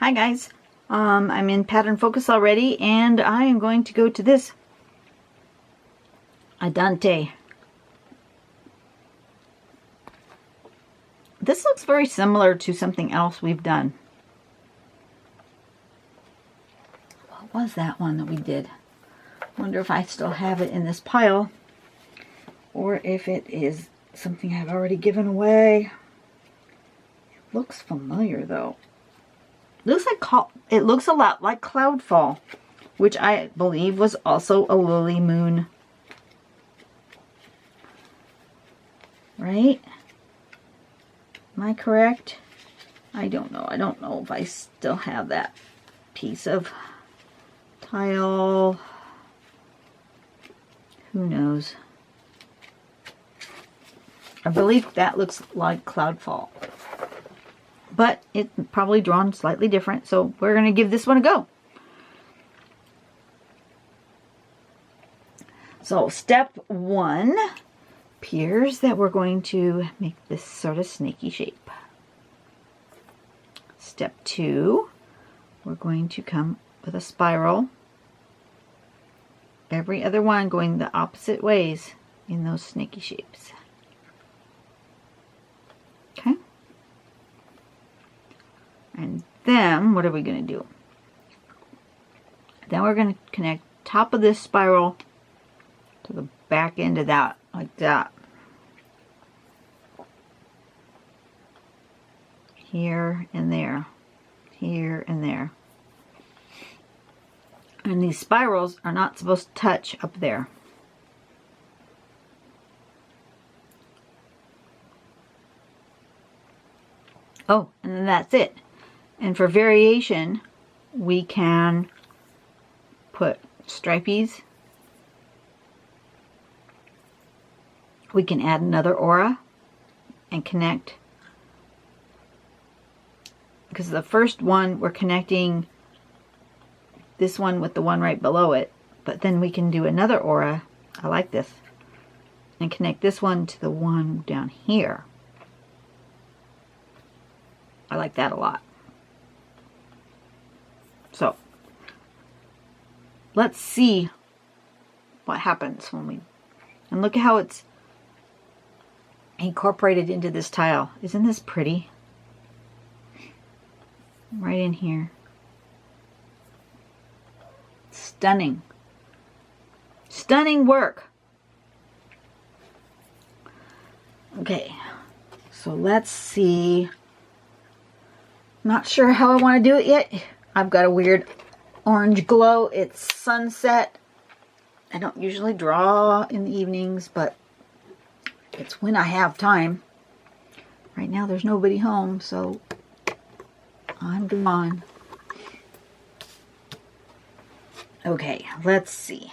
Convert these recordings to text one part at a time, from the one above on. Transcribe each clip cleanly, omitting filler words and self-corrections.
Hi guys, I'm in pattern focus already, and I am going to go to this Andante. This looks very similar to something else we've done. What was that one that we did? Wonder if I still have it in this pile, or if it is something I've already given away. It looks familiar though. It looks a lot like Cloudfall, which I believe was also a Lily Moon. Right? Am I correct? I don't know. I don't know if I still have that piece of tile. Who knows? I believe that looks like Cloudfall. But it's probably drawn slightly different, so we're going to give this one a go. So step one appears that we're going to make this sort of snaky shape. Step two, we're going to come with a spiral. Every other one going the opposite ways in those snaky shapes. Okay. And then what are we going to do? Then we're going to connect top of this spiral to the back end of that, like that. Here and there. Here and there. And these spirals are not supposed to touch up there. Oh, and then that's it. And for variation, we can put stripies. We can add another aura and connect. Because the first one, we're connecting this one with the one right below it. But then we can do another aura. I like this. And connect this one to the one down here. I like that a lot. So, let's see what happens when we... And look at how it's incorporated into this tile. Isn't this pretty? Right in here. Stunning. Stunning work. Okay, so let's see. Not sure how I want to do it yet. I've got a weird orange glow. It's sunset. I don't usually draw in the evenings, but it's when I have time. Right now there's nobody home, so I'm gone. Okay, let's see.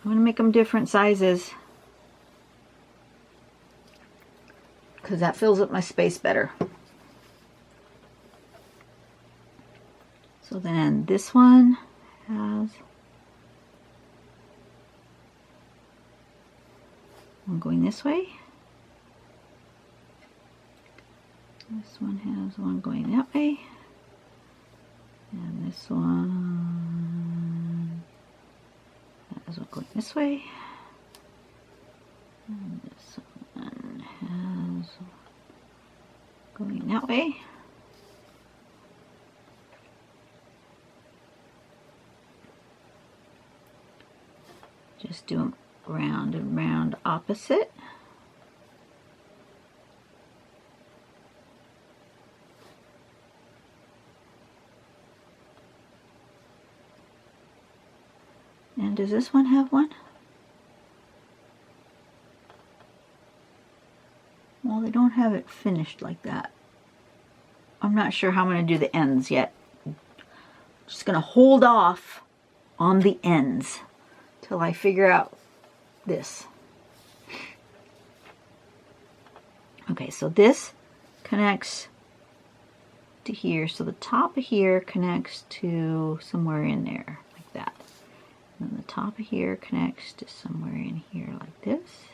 I'm going to make them different sizes because that fills up my space better. So then this one has one going this way. This one has one going that way. And this one has one going this way. And this one has going that way. Just do them round and round opposite. And does this one have one? Well, they don't have it finished like that. I'm not sure how I'm going to do the ends yet. Just going to hold off on the ends till I figure out this. Okay, so this connects to here. So the top of here connects to somewhere in there, like that. And then the top of here connects to somewhere in here, like this.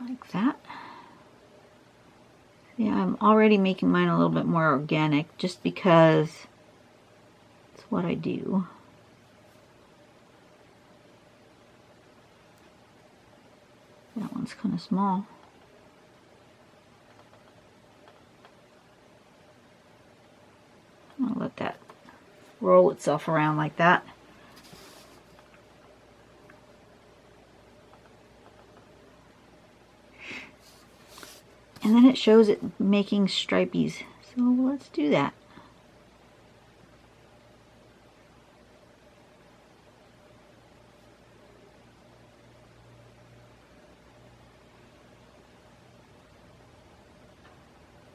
Like that. Yeah, I'm already making mine a little bit more organic just because it's what I do. That one's kind of small. I'll let that roll itself around like that. And then it shows it making stripies. So let's do that.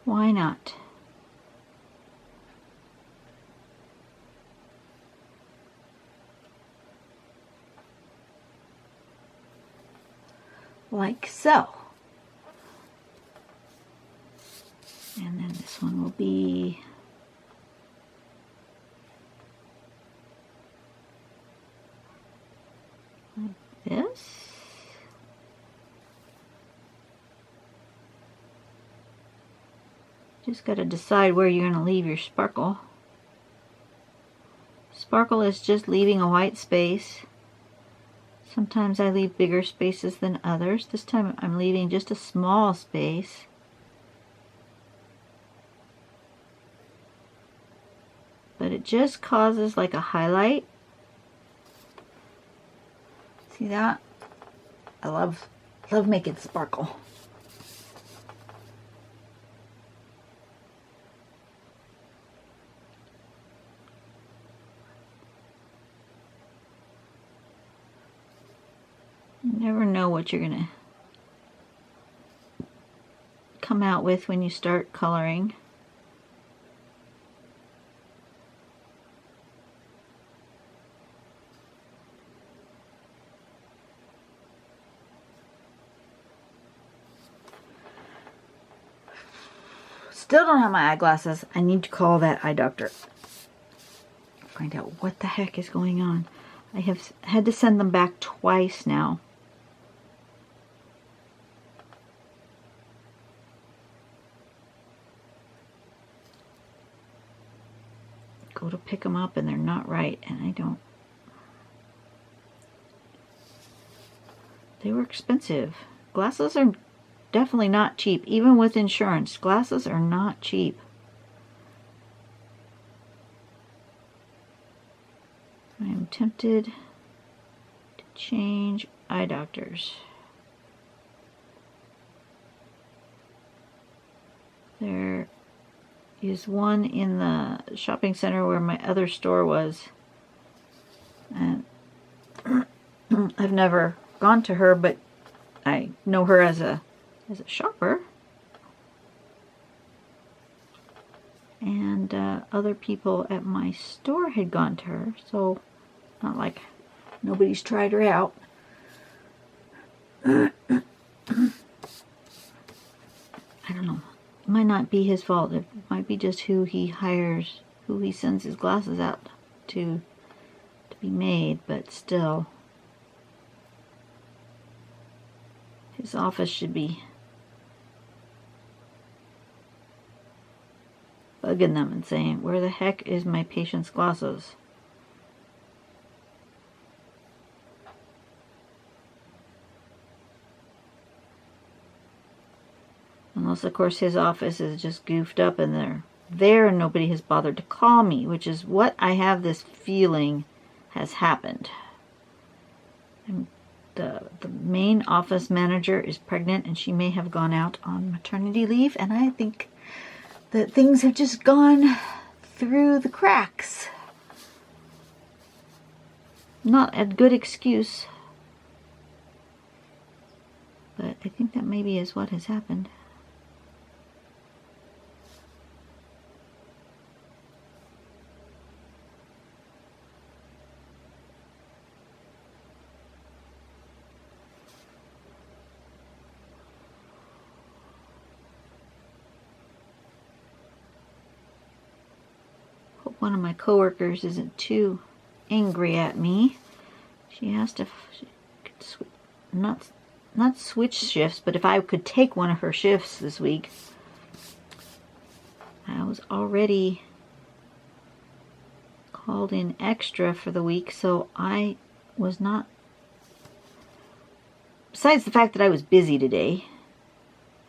Why not? Like so. And then this one will be like this. Just got to decide where you're going to leave your sparkle. Sparkle is just leaving a white space. Sometimes I leave bigger spaces than others. This time I'm leaving just a small space. But it just causes like a highlight. See that? I love making sparkle. You never know what you're gonna come out with when you start coloring. Still don't have my eyeglasses. I need to call that eye doctor. Find out what the heck is going on. I have had to send them back twice now. Go to pick them up and they're not right, and I don't. They were expensive. Glasses are definitely not cheap. Even with insurance, glasses are not cheap. I am tempted to change eye doctors. There is one in the shopping center where my other store was, and I've never gone to her, but I know her as a shopper, and other people at my store had gone to her, so not like nobody's tried her out. I don't know. It might not be his fault. It might be just who he hires, who he sends his glasses out to be made, but still, his office should be bugging them and saying, where the heck is my patient's glasses? Unless, of course, his office is just goofed up and they're there and nobody has bothered to call me, which is what I have this feeling has happened. And the main office manager is pregnant and she may have gone out on maternity leave, and I think that things have just gone through the cracks. Not a good excuse, but I think that maybe is what has happened. hope one of my coworkers isn't too angry at me. She has to, she could not switch shifts, but if I could take one of her shifts this week. I was already called in extra for the week, so I was not, besides the fact that I was busy today,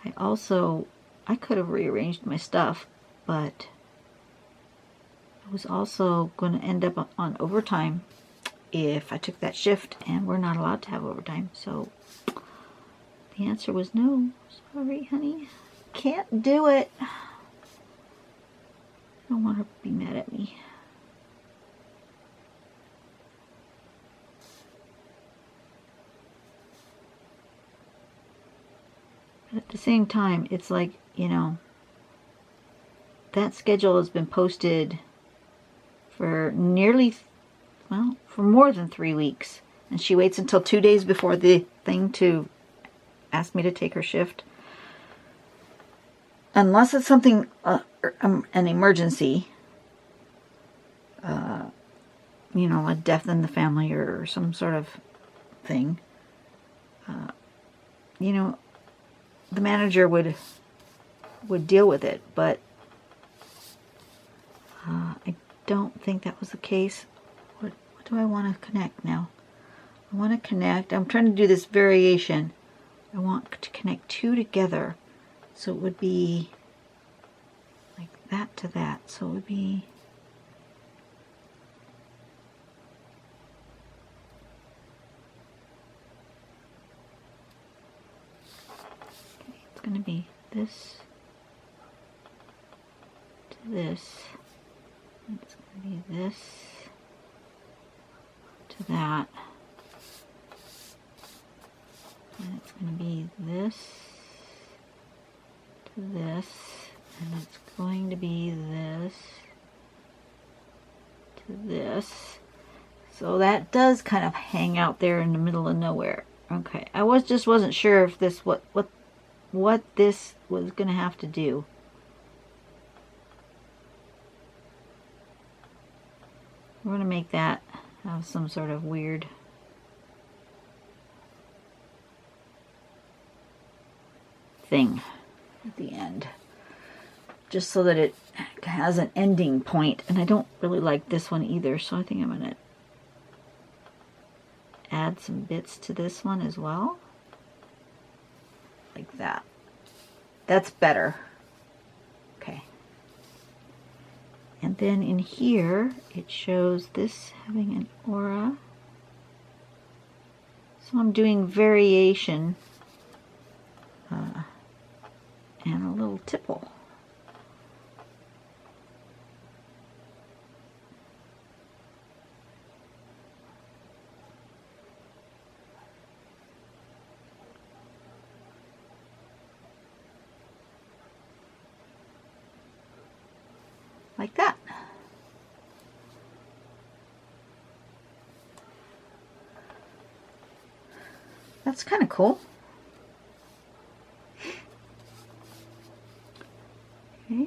I could have rearranged my stuff, but I was also going to end up on overtime if I took that shift, and we're not allowed to have overtime, so the answer was no. Sorry, honey. Can't do it. I don't want her to be mad at me. But at the same time, it's like, you know, that schedule has been posted for for more than 3 weeks. And she waits until 2 days before the thing to ask me to take her shift. Unless it's something, an emergency, you know, a death in the family or some sort of thing, you know, the manager would deal with it, but I don't think that was the case. What do I want to connect now? I want to connect, I'm trying to do this variation. I want to connect two together. So it would be like that to that. So it would be it's going to be this to this. It's going to be this to that. And it's going to be this to this. And it's going to be this to this. So that does kind of hang out there in the middle of nowhere. Okay, I wasn't sure if this what this was going to have to do. We're going to make that have some sort of weird thing at the end, just so that it has an ending point. And I don't really like this one either, so I think I'm going to add some bits to this one as well, like that. That's better. Okay. And then in here it shows this having an aura, so I'm doing variation and a little tipple. Like that. That's kind of cool. Okay.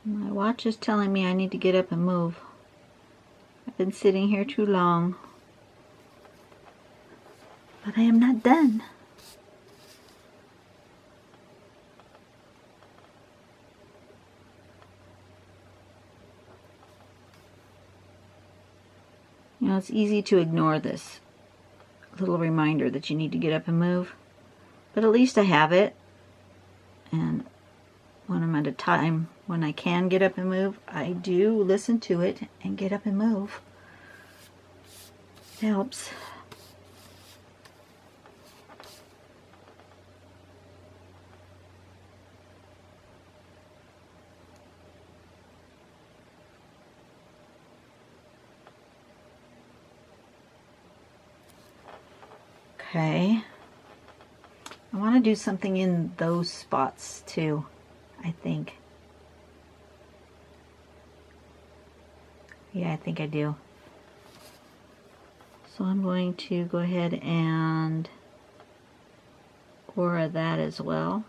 My watch is telling me I need to get up and move. I've been sitting here too long. But I am not done. You know, it's easy to ignore this little reminder that you need to get up and move. But at least I have it. And when I'm at a time when I can get up and move, I do listen to it and get up and move. It helps. Okay. I want to do something in those spots too, I think. Yeah, I think I do. So I'm going to go ahead and aura that as well.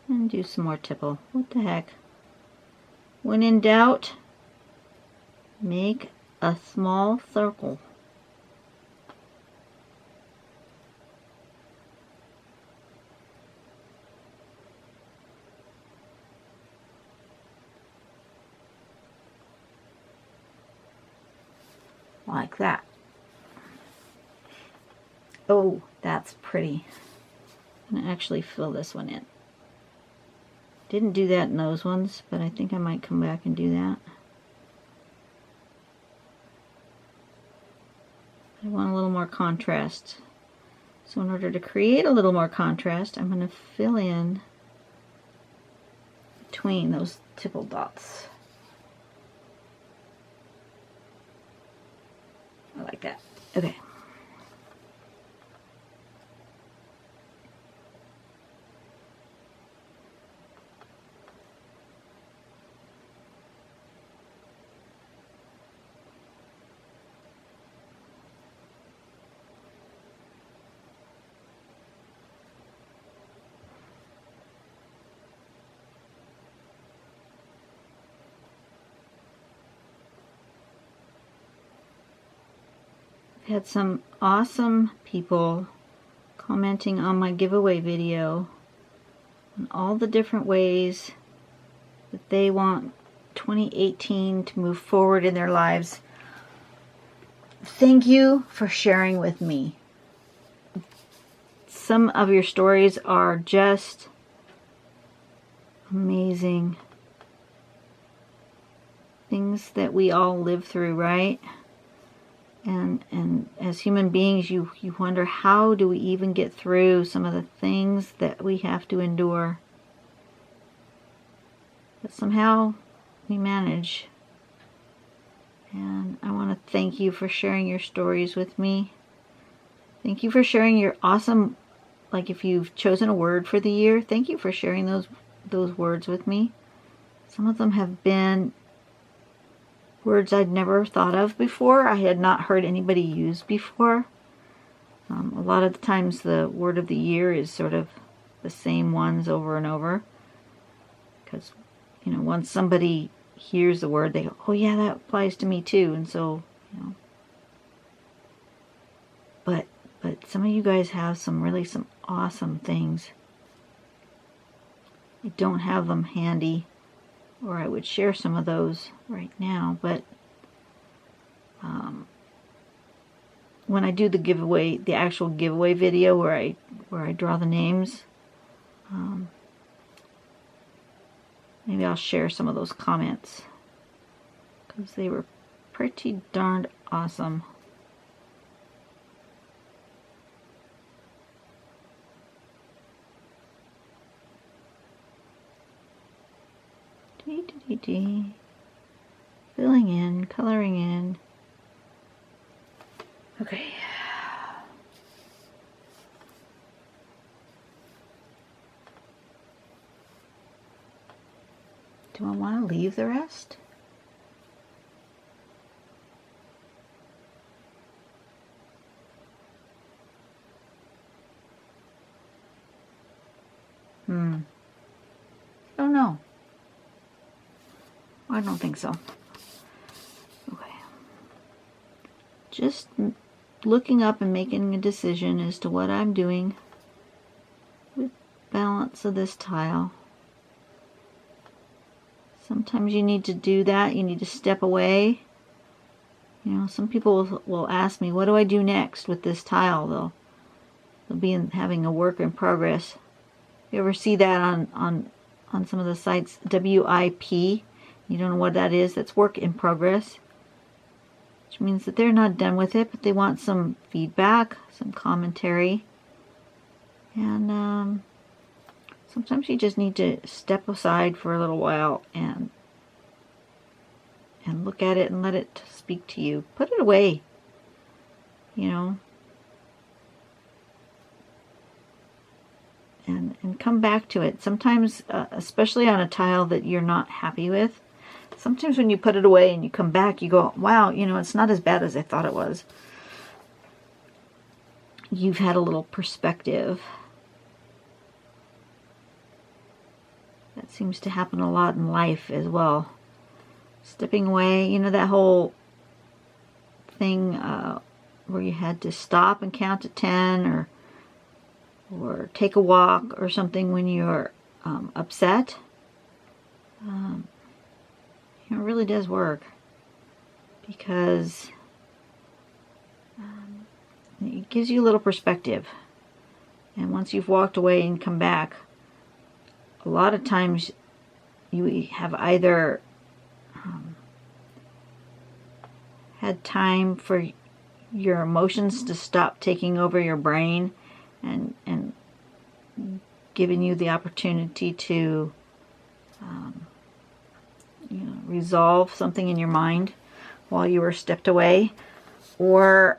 And do some more tipple. What the heck? When in doubt, make a small circle. Like that. Oh, that's pretty. I'm going to actually fill this one in. Didn't do that in those ones, but I think I might come back and do that. I want a little more contrast. So in order to create a little more contrast, I'm going to fill in between those tipple dots. I like that. Okay. Had some awesome people commenting on my giveaway video on all the different ways that they want 2018 to move forward in their lives. Thank you for sharing with me. Some of your stories are just amazing. Things that we all live through, right? And as human beings, you wonder, how do we even get through some of the things that we have to endure? But somehow we manage. And I want to thank you for sharing your stories with me. Thank you for sharing your awesome, like if you've chosen a word for the year, thank you for sharing those words with me. Some of them have been words I'd never thought of before. I had not heard anybody use before. A lot of the times the word of the year is sort of the same ones over and over. Because, you know, once somebody hears the word, they go, oh yeah, that applies to me too. And so, you know. But some of you guys have some awesome things. I don't have them handy, or I would share some of those right now, but when I do the giveaway, the actual giveaway video where I draw the names, maybe I'll share some of those comments because they were pretty darned awesome. Filling in, coloring in. Okay. Do I want to leave the rest? Don't know. I don't think so. Okay. Just looking up and making a decision as to what I'm doing with balance of this tile. Sometimes you need to do that. You need to step away. You know, some people will ask me, what do I do next with this tile? They'll be having a work in progress. You ever see that on some of the sites, WIP? You don't know what that is? That's work in progress. Which means that they're not done with it, but they want some feedback, some commentary. And sometimes you just need to step aside for a little while and look at it and let it speak to you. Put it away. you know, and come back to it. Sometimes, especially on a tile that you're not happy with, sometimes when you put it away and you come back, you go, wow, you know, it's not as bad as I thought it was. You've had a little perspective. That seems to happen a lot in life as well. Stepping away, you know, that whole thing where you had to stop and count to 10 or take a walk or something when you're upset. It really does work, because it gives you a little perspective. And once you've walked away and come back, a lot of times you have either had time for your emotions to stop taking over your brain and giving you the opportunity to you know, resolve something in your mind while you were stepped away, or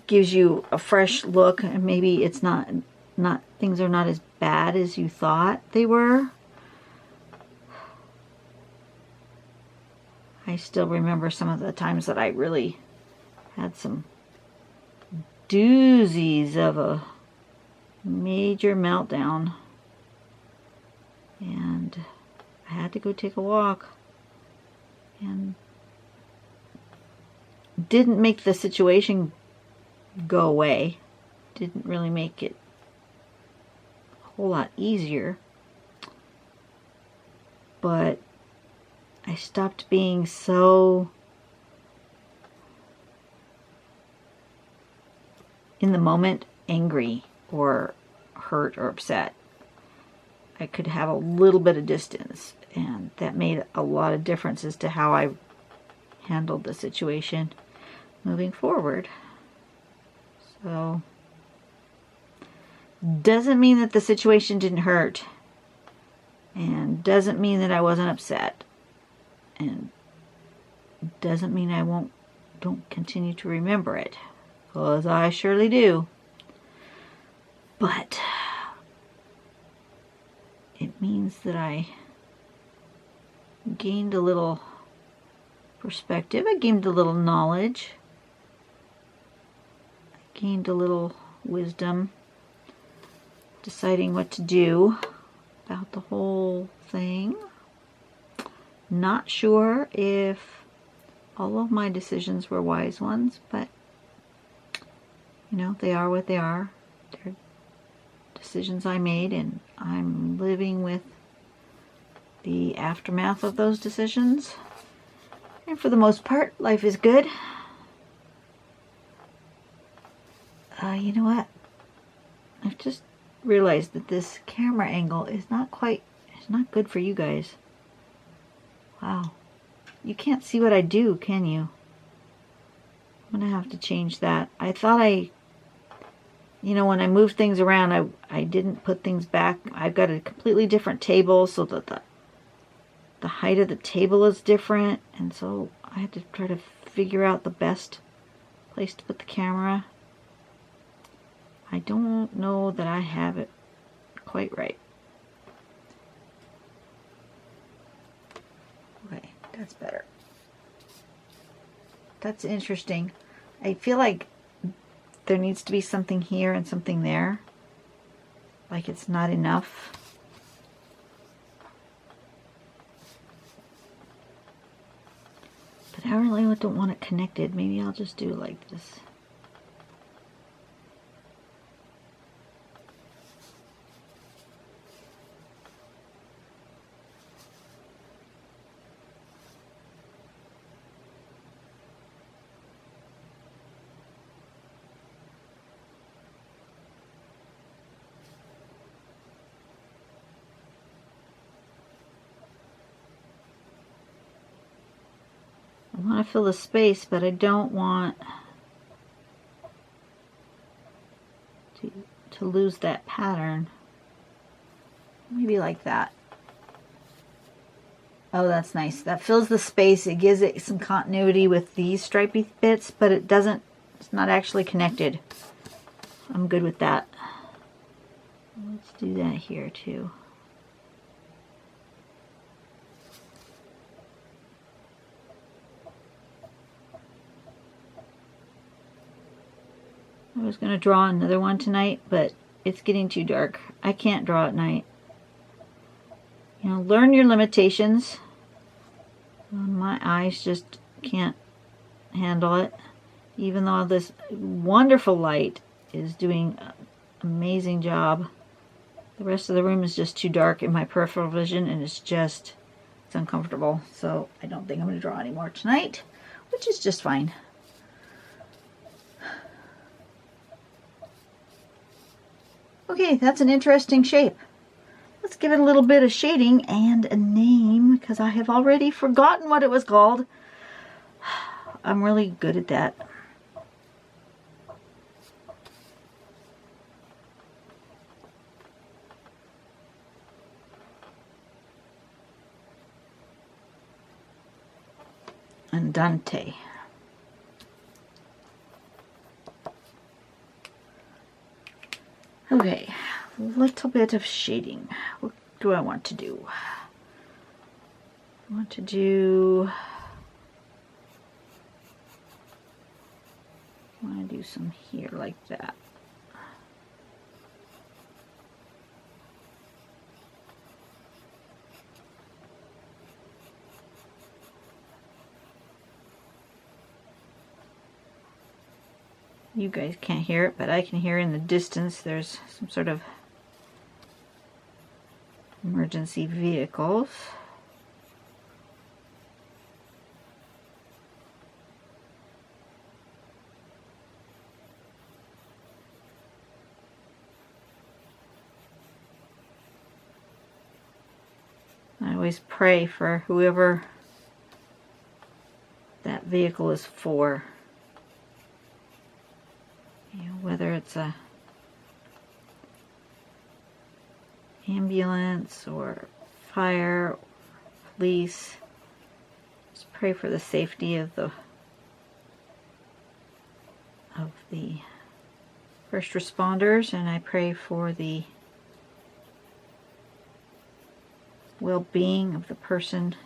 gives you a fresh look, and maybe it's not things are not as bad as you thought they were. I still remember some of the times that I really had some doozies of a major meltdown, and I had to go take a walk, and didn't make the situation go away, didn't really make it a whole lot easier, but I stopped being so in the moment angry or hurt or upset. I could have a little bit of distance, and that made a lot of difference as to how I handled the situation moving forward. So, doesn't mean that the situation didn't hurt, and doesn't mean that I wasn't upset, and doesn't mean I don't continue to remember it, because I surely do. But it means that I gained a little perspective, I gained a little knowledge, I gained a little wisdom, deciding what to do about the whole thing. Not sure if all of my decisions were wise ones, but you know, they are what they are. They're decisions I made, and I'm living with the aftermath of those decisions. And for the most part, life is good. You know what? I've just realized that this camera angle is not good for you guys. Wow. You can't see what I do, can you? I'm gonna have to change that. I thought you know, when I moved things around, I didn't put things back. I've got a completely different table, so that the height of the table is different, and so I had to try to figure out the best place to put the camera. I don't know that I have it quite right. Okay, that's better. That's interesting. I feel like there needs to be something here and something there. Like it's not enough. But I really don't want it connected. Maybe I'll just do like this. I want to fill the space, but I don't want to lose that pattern. Maybe like that. Oh, that's nice. That fills the space. It gives it some continuity with these stripy bits, but it doesn't It's not actually connected. I'm good with that. Let's do that here too. I was going to draw another one tonight, but it's getting too dark. I can't draw at night. You know, learn your limitations. My eyes just can't handle it. Even though this wonderful light is doing an amazing job, the rest of the room is just too dark in my peripheral vision, and it's uncomfortable. So I don't think I'm going to draw anymore tonight, which is just fine. Okay, that's an interesting shape. Let's give it a little bit of shading and a name, because I have already forgotten what it was called. I'm really good at that. Andante. Okay, a little bit of shading. What do I want to do? I want to do some here like that. You guys can't hear it, but I can hear in the distance there's some sort of emergency vehicles. I always pray for whoever that vehicle is for. You know, whether it's a ambulance or fire, or police, just pray for the safety of the first responders, and I pray for the well-being of the person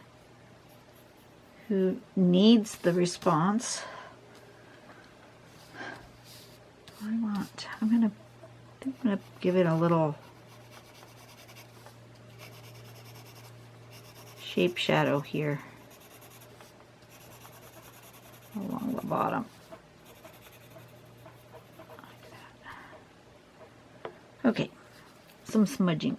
who needs the response. I'm gonna give it a little shape shadow here along the bottom. Like that. Okay, some smudging.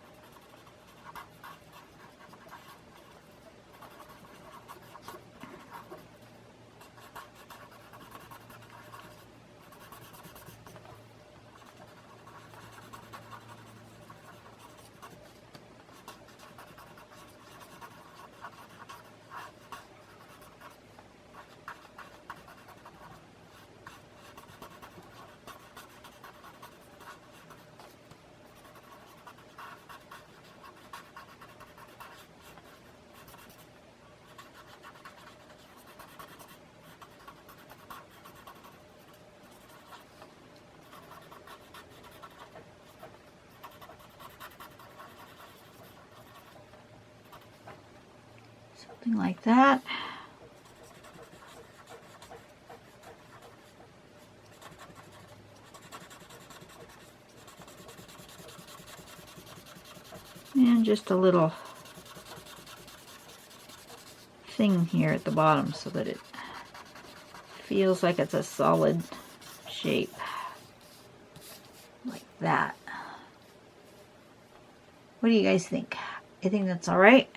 Something like that. And just a little thing here at the bottom so that it feels like it's a solid shape. Like that. What do you guys think? You think that's alright?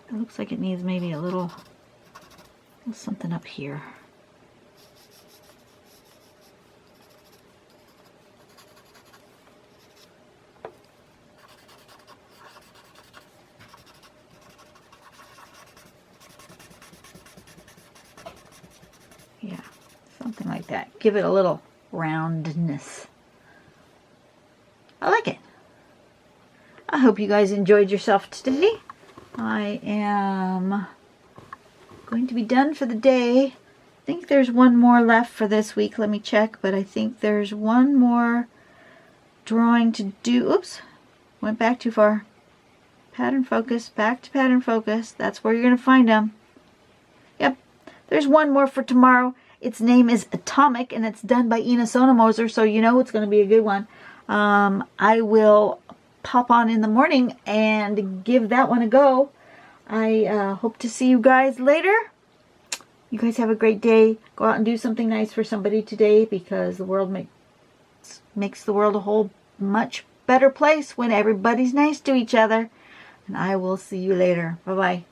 It looks like it needs maybe a little something up here. Yeah, something like that. Give it a little roundness. I like it. I hope you guys enjoyed yourself today. I am going to be done for the day, think there's one more left for this week. Let me check, but I think there's one more drawing to do. Oops, went back too far. Pattern focus, back to pattern focus. That's where you're going to find them. Yep, there's one more for tomorrow. Its name is Atomic, and it's done by Ina Sonomoser, so you know it's going to be a good one. I will pop on in the morning and give that one a go. I hope to see you guys later. You guys have a great day. Go out and do something nice for somebody today, because the world makes the world a whole much better place when everybody's nice to each other. And I will see you later. Bye-bye.